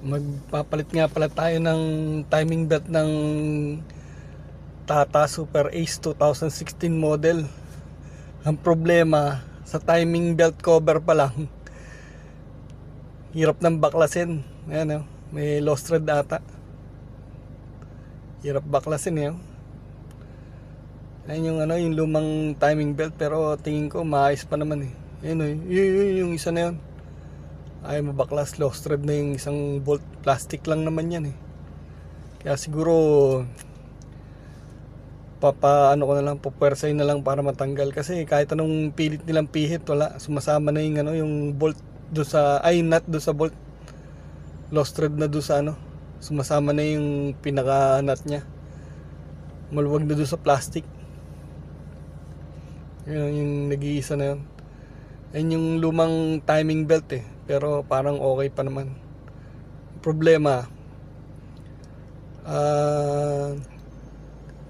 Magpapalit nga pala tayo ng timing belt ng Tata Super Ace 2016 model. Ang problema, sa timing belt cover pa lang, hirap ng baklasin. Ayan, oh, may lost thread ata. Hirap baklasin eh. Ayan yung yung lumang timing belt, pero tingin ko maayos pa naman eh. Ayan, oh, yung isa na yun. Ay mabaklas, lost thread na yung isang bolt. Plastic lang naman yan eh. Kaya siguro papaano ko na lang, pupuwersahin na lang para matanggal, kasi kahit anong pilit nilang pihit, wala, sumasama na yung yung bolt do sa nut do sa bolt. Lost thread na do sa sumasama na yung pinaka nut nya, maluwag na do sa plastic. Yun yung nag-iisa na yun. Ayun yung lumang timing belt eh, pero parang okay pa naman. Problema,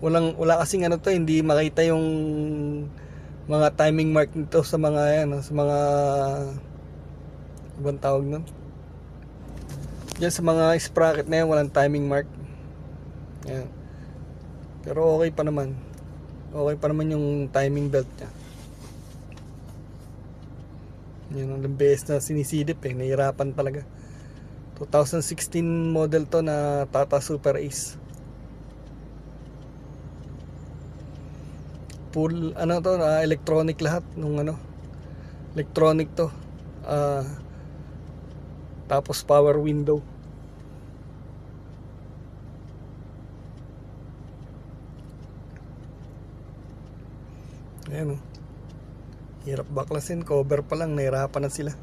wala kasing to, hindi makita yung mga timing mark nito sa mga sa mga ibang tawag nun. Diyan sa mga sprocket na yan, walang timing mark. Yan. Pero okay pa naman. Okay pa naman yung timing belt nya. Yan ang beses na sinisilip eh, nahirapan talaga. 2016 model to na Tata Super Ace. Full to, electronic lahat nung electronic to. Tapos power window. Ayan, hirap baklasin, cover pa lang nahirapan na sila.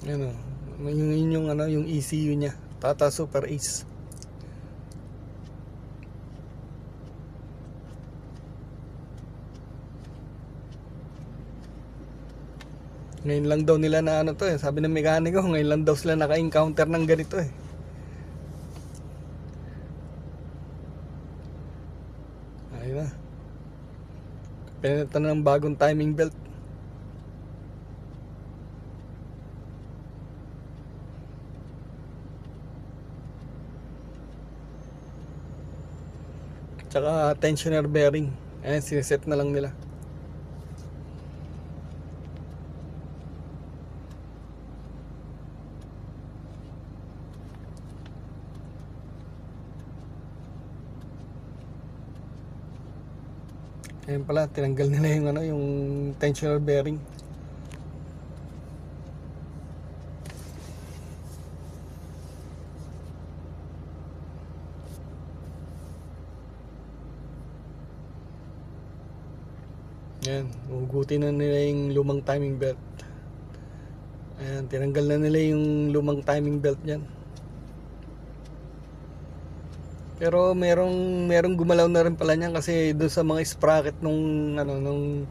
Ayan, yung ECU nya, Tata Super Ace. Ngayon lang daw nila na to eh, sabi ng mekaniko, ngayon lang daw sila naka-encounter ng ganito eh. Ayun na, pinalitan na ng bagong timing belt. Tsaka tensioner bearing, ayan, sineset na lang nila. Ayan pala, tinanggal nila yung yung tensioner bearing. Ayan, hugutin na nila yung lumang timing belt. Ayan, tinanggal na nila yung lumang timing belt niyan. Pero merong gumalaw na rin pala niyan, kasi doon sa mga sprocket nung nung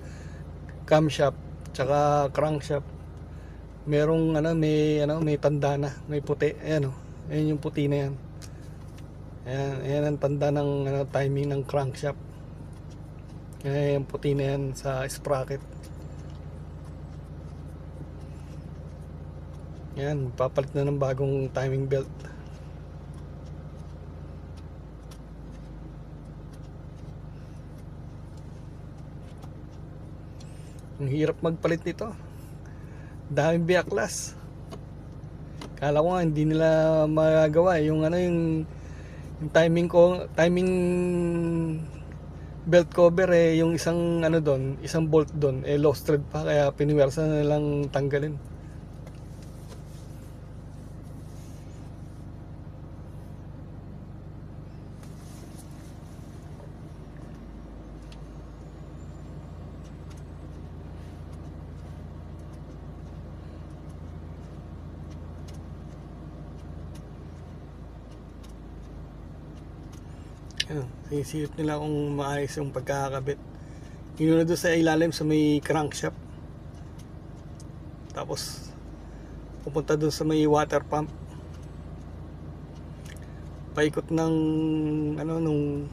camshaft tsaka crankshaft, merong may tanda na, may puti. Ayan ayan yung puti na yan. Ayan ang tanda ng timing ng crankshaft. Ayan yung puti na yan sa sprocket. Ayan, papalit na ng bagong timing belt. Ang hirap magpalit nito, daming biaklas. Kala ko nga hindi nila magagawa yung yung timing belt cover eh, yung isang doon, isang bolt doon eh lost thread pa, kaya piniwersa na nilang tanggalin. Sinisip nila kung maayos yung pagkakabit. Yun na doon sa ilalim sa may crankshaft, tapos pupunta doon sa may water pump, paikot ng nung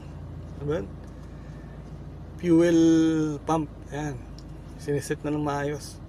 fuel pump. Ayan, siniset na ng maayos.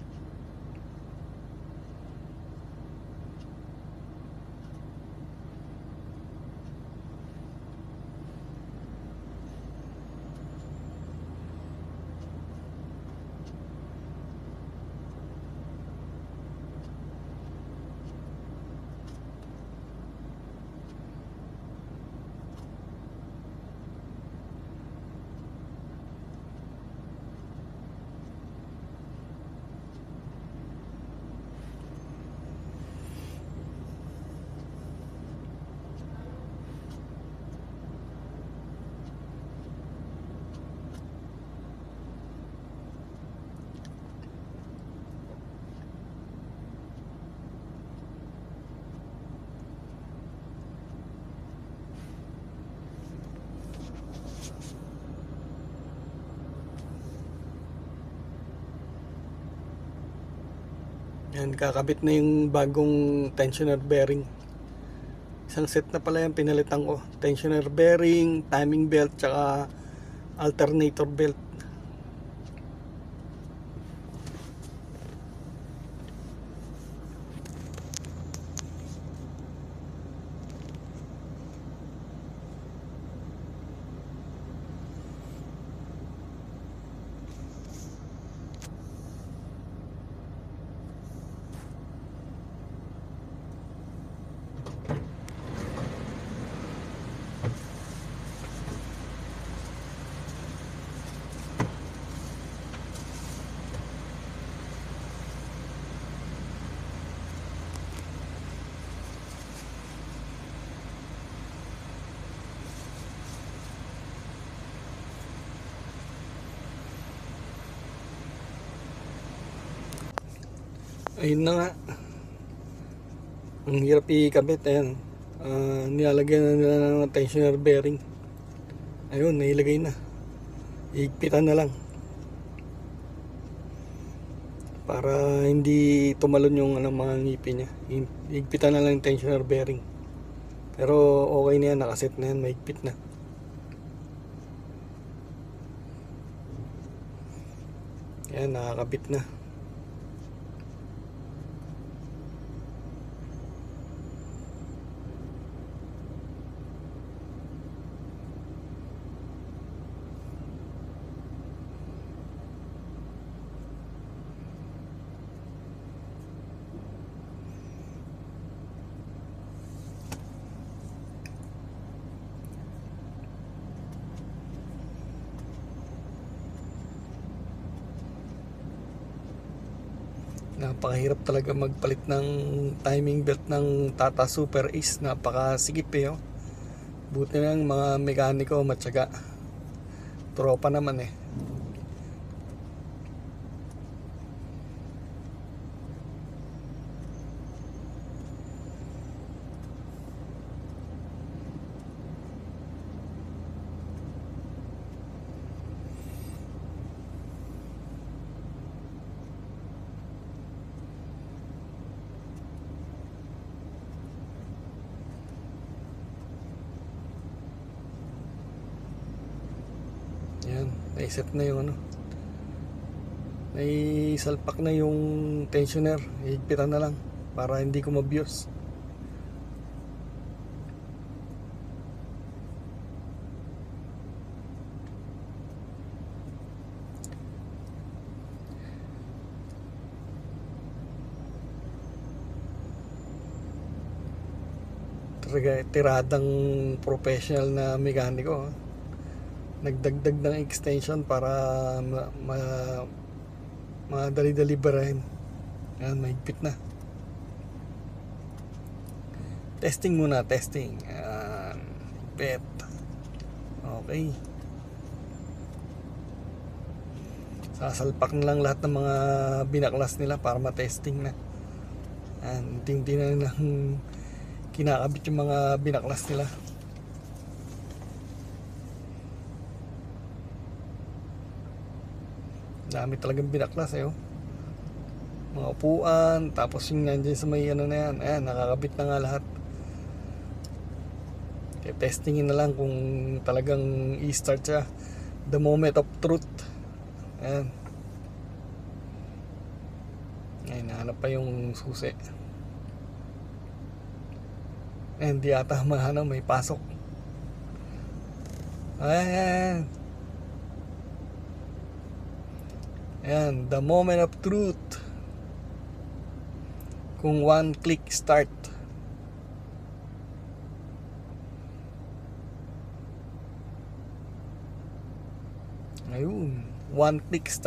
Yan, kakabit na yung bagong tensioner bearing. Isang set na pala yung pinalitan ko. Tensioner bearing, timing belt, tsaka alternator belt. Ayun na nga, ang hirap ikabit. Ayan, nilalagyan na nila ng tensioner bearing. Ayun, nailagay na. Iigpitan na lang para hindi tumalon yung mga ngipin niya. Iigpitan na lang yung tensioner bearing. Pero okay na yan, nakaset na yan, maigpit na. Ayan, nakakabit na. Napakahirap talaga magpalit ng timing belt ng Tata Super Ace. Napakasigip oh. Buti ng mga mekaniko matyaga. Tropa naman eh. Yan, naiset na yung naisalpak na yung tensioner. Higpitan na lang para hindi ko mabiyos. Tiradang professional na mekaniko. Nagdagdag ng extension para madali-dali barahin. Ayan, mahigpit na. Testing muna, testing. Ayan, higpit. Okay. Sasalpak na lang lahat ng mga binaklas nila para matesting na. Ayan, tingin na nilang kinakabit yung mga binaklas nila. Dami talagang binaklas oh. Mga upuan, tapos yung nandiyan sa may na yan. Ayan, nakakabit na nga lahat. Kaya testingin na lang kung talagang i-start siya. The moment of truth. Ayan. Ayan, nahanap pa yung susi. Ayan, di ata may pasok. Ayan. Ayan, the moment of truth. Kung one click start. Ayun, one click start.